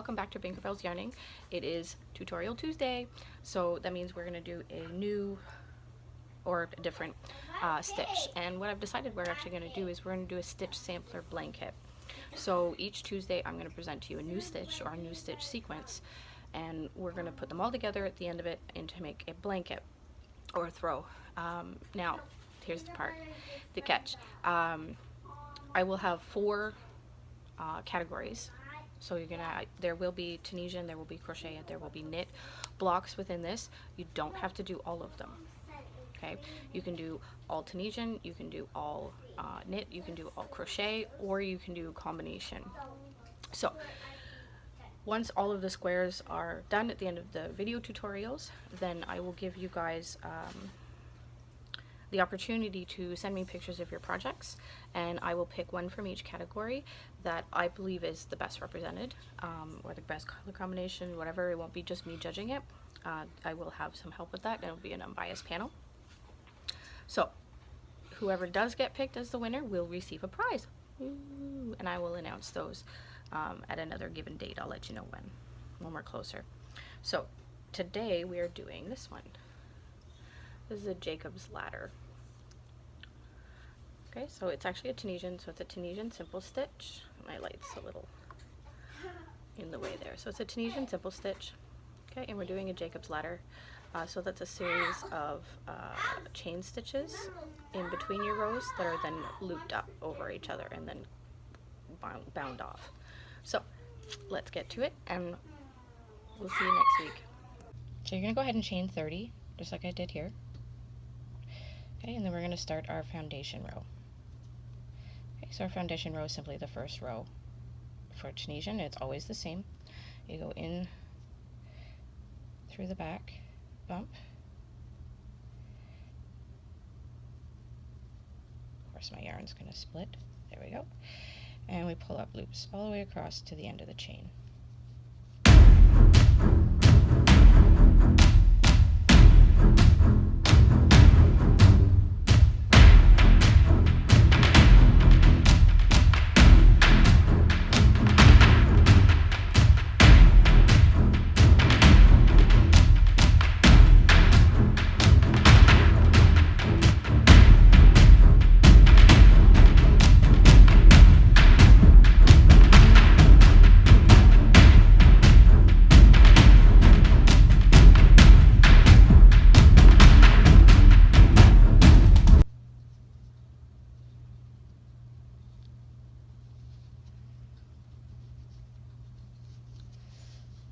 welcome back to Binkerbell's Yarning. It is Tutorial Tuesday, so that means we're going to do a new or a different stitch. And what I've decided we're actually going to do is we're going to do a stitch sampler blanket. So each Tuesday I'm going to present to you a new stitch or a new stitch sequence, and we're going to put them all together at the end of it and to make a blanket or a throw. Now here's the part, the catch. I will have 4 categories. So there will be Tunisian, there will be crochet, and there will be knit blocks within this. You don't have to do all of them. Okay, you can do all Tunisian, you can do all knit, you can do all crochet, or you can do a combination. So once all of the squares are done at the end of the video tutorials, then I will give you guys the opportunity to send me pictures of your projects, and I will pick one from each category that I believe is the best represented, or the best color combination, whatever. It won't be just me judging it. I will have some help with that, and it'll be an unbiased panel. So whoever does get picked as the winner will receive a prize. Ooh, and I will announce those at another given date. I'll let you know when we're closer. So today we are doing this one. This is a Jacob's ladder. Okay, so it's actually a Tunisian, so it's a Tunisian simple stitch. My light's a little in the way there. So it's a Tunisian simple stitch. Okay, and we're doing a Jacob's ladder. So that's a series of chain stitches in between your rows that are then looped up over each other and then bound off. So let's get to it, and we'll see you next week. So you're going to go ahead and chain 30, just like I did here. Okay, and then we're going to start our foundation row. Okay, so our foundation row is simply the first row. For Tunisian, it's always the same. You go in through the back bump. Of course, my yarn's going to split. There we go. And we pull up loops all the way across to the end of the chain.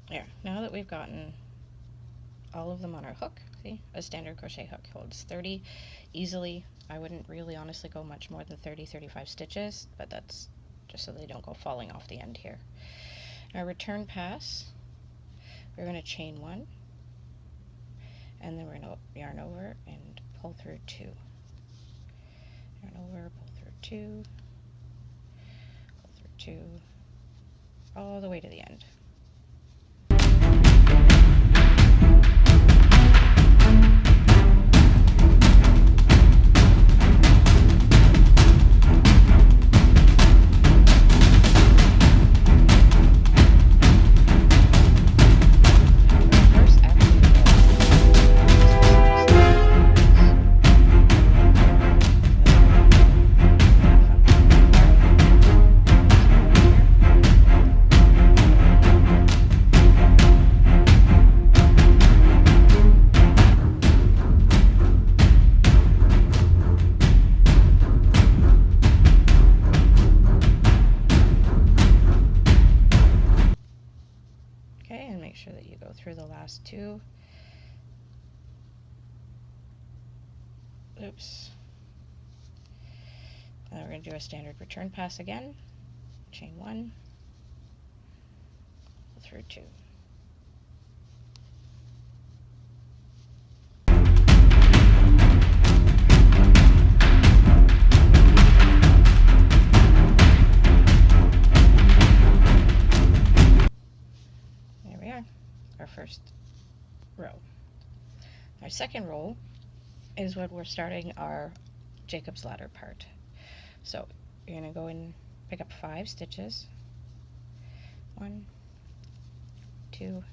There, now that we've gotten all of them on our hook, see, a standard crochet hook holds 30 easily. I wouldn't really honestly go much more than 30-35 stitches, but that's just so they don't go falling off the end here. Our return pass, we're going to chain 1, and then we're going to yarn over and pull through 2. Yarn over, pull through 2, pull through 2, all the way to the end. Make sure that you go through the last 2. Oops. Now we're going to do a standard return pass again. Chain 1, pull through 2. Our first row. Our second row is when we're starting our Jacob's ladder part. So you're going to go and pick up 5 stitches. 1, 2,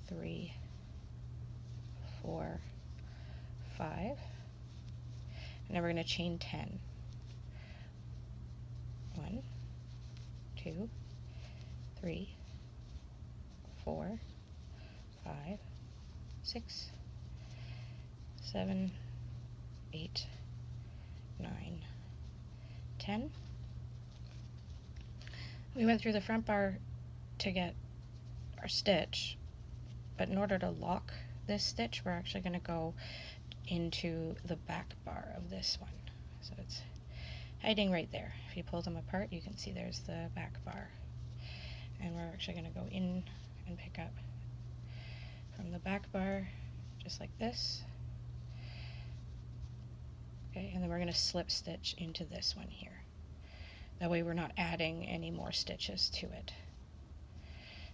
3, 4, 5, and then we're going to chain 10. 1, 2, 3, 4, 5, 6, 7, 8, 9, 10. We went through the front bar to get our stitch, but in order to lock this stitch, we're actually going to go into the back bar of this one. So it's hiding right there. If you pull them apart, you can see there's the back bar. And we're actually going to go in and pick up from the back bar, just like this. Okay, and then we're going to slip stitch into this one here. That way we're not adding any more stitches to it.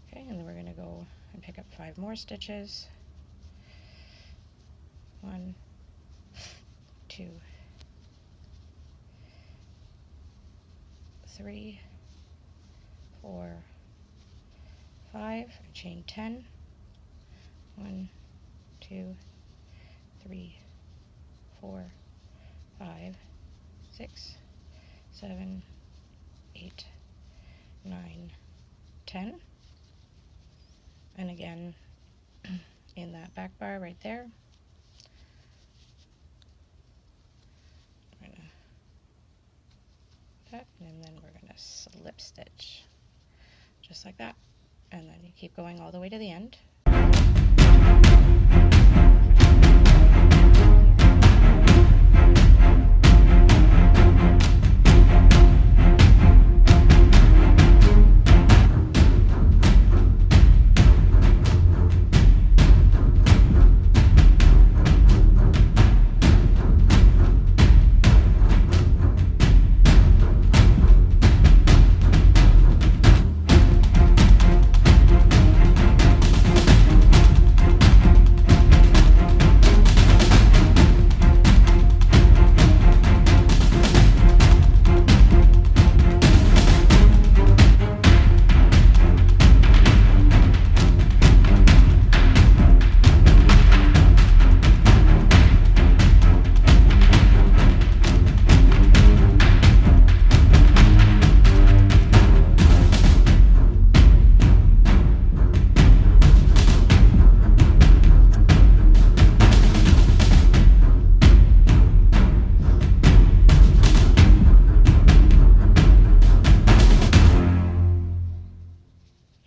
Okay, and then we're going to go and pick up 5 more stitches. 1, 2, 3, 4, 5, and chain 10. 1, 2, 3, 4, 5, 6, 7, 8, 9, 10. And again, in that back bar right there, we're gonna that, and then we're gonna slip stitch just like that, and then you keep going all the way to the end.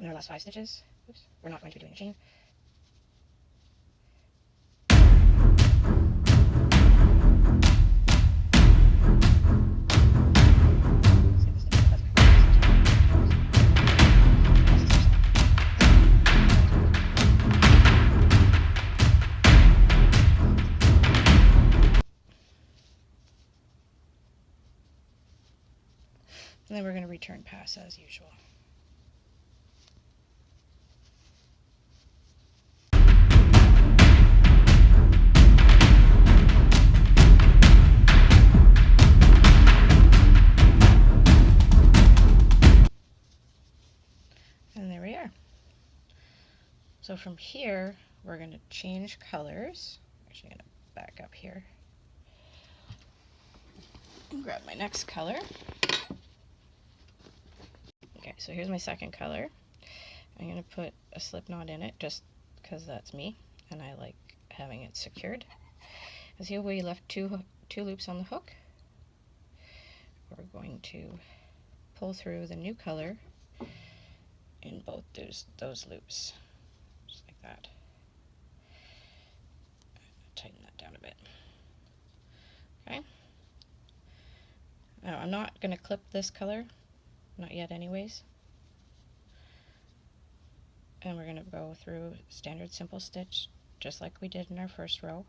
And our last 5 stitches. Oops, we're not going to be doing a chain. And then we're going to return pass as usual. And there we are. So from here, we're going to change colors. I'm actually going to back up here and grab my next color. Okay, so here's my second color. I'm going to put a slip knot in it just because that's me and I like having it secured. And see how we left two loops on the hook? We're going to pull through the new color in both those loops, just like that. Tighten that down a bit. Okay. Now I'm not going to clip this color, not yet anyways. And we're going to go through standard simple stitch just like we did in our first row.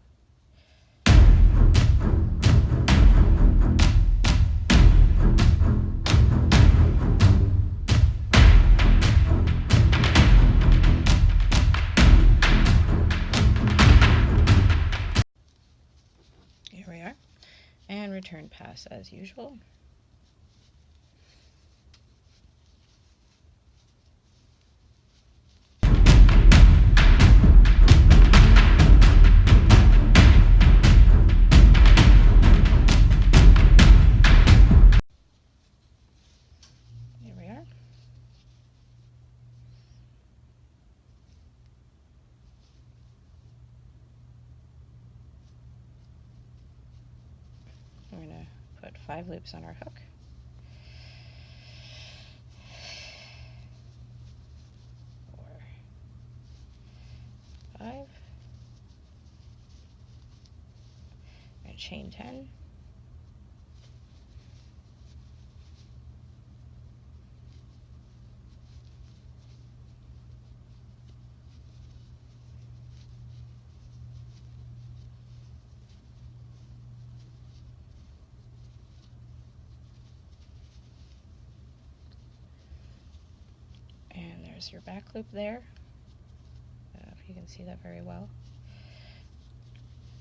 Here we are. And return pass as usual. 5 loops on our hook. And chain 10. And there's your back loop there. I don't know if you can see that very well.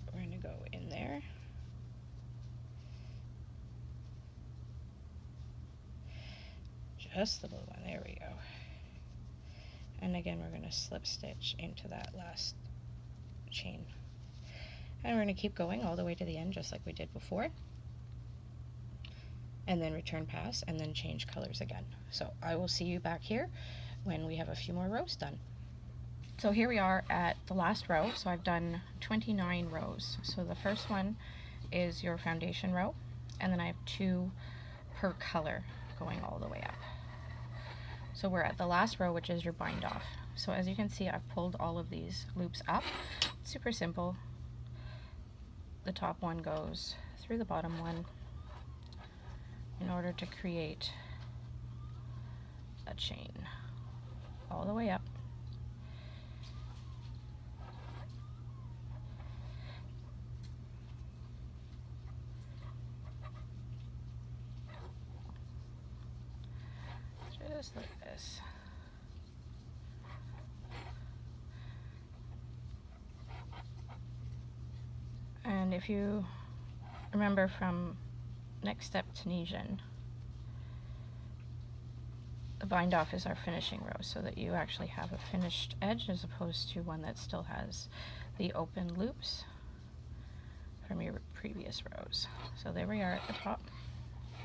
We're going to go in there. Just the blue one, there we go. And again, we're going to slip stitch into that last chain. And we're going to keep going all the way to the end, just like we did before. And then return pass, and then change colors again. So I will see you back here when we have a few more rows done. So here we are at the last row. So I've done 29 rows. So the first one is your foundation row, and then I have 2 per color going all the way up. So we're at the last row, which is your bind off. So as you can see, I've pulled all of these loops up. It's super simple. The top one goes through the bottom one in order to create a chain all the way up. Just like this. And if you remember from Next Step Tunisian, the bind off is our finishing row, so that you actually have a finished edge as opposed to one that still has the open loops from your previous rows. So there we are at the top,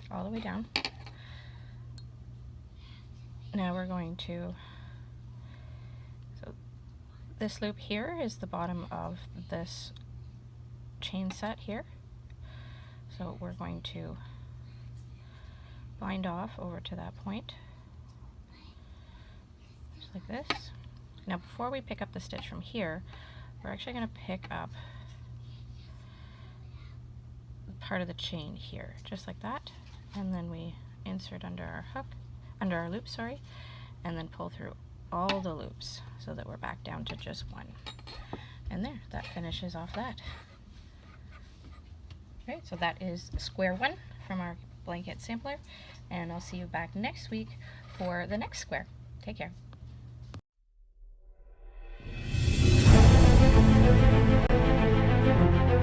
all the way down. Now we're going to, so this loop here is the bottom of this chain set here. So we're going to bind off over to that point, just like this. Now before we pick up the stitch from here, we're actually going to pick up part of the chain here, just like that, and then we insert under our hook, under our loop, sorry, and then pull through all the loops so that we're back down to just one. And there, that finishes off that. Okay, so that is square 1 from our blanket sampler, and I'll see you back next week for the next square. Take care.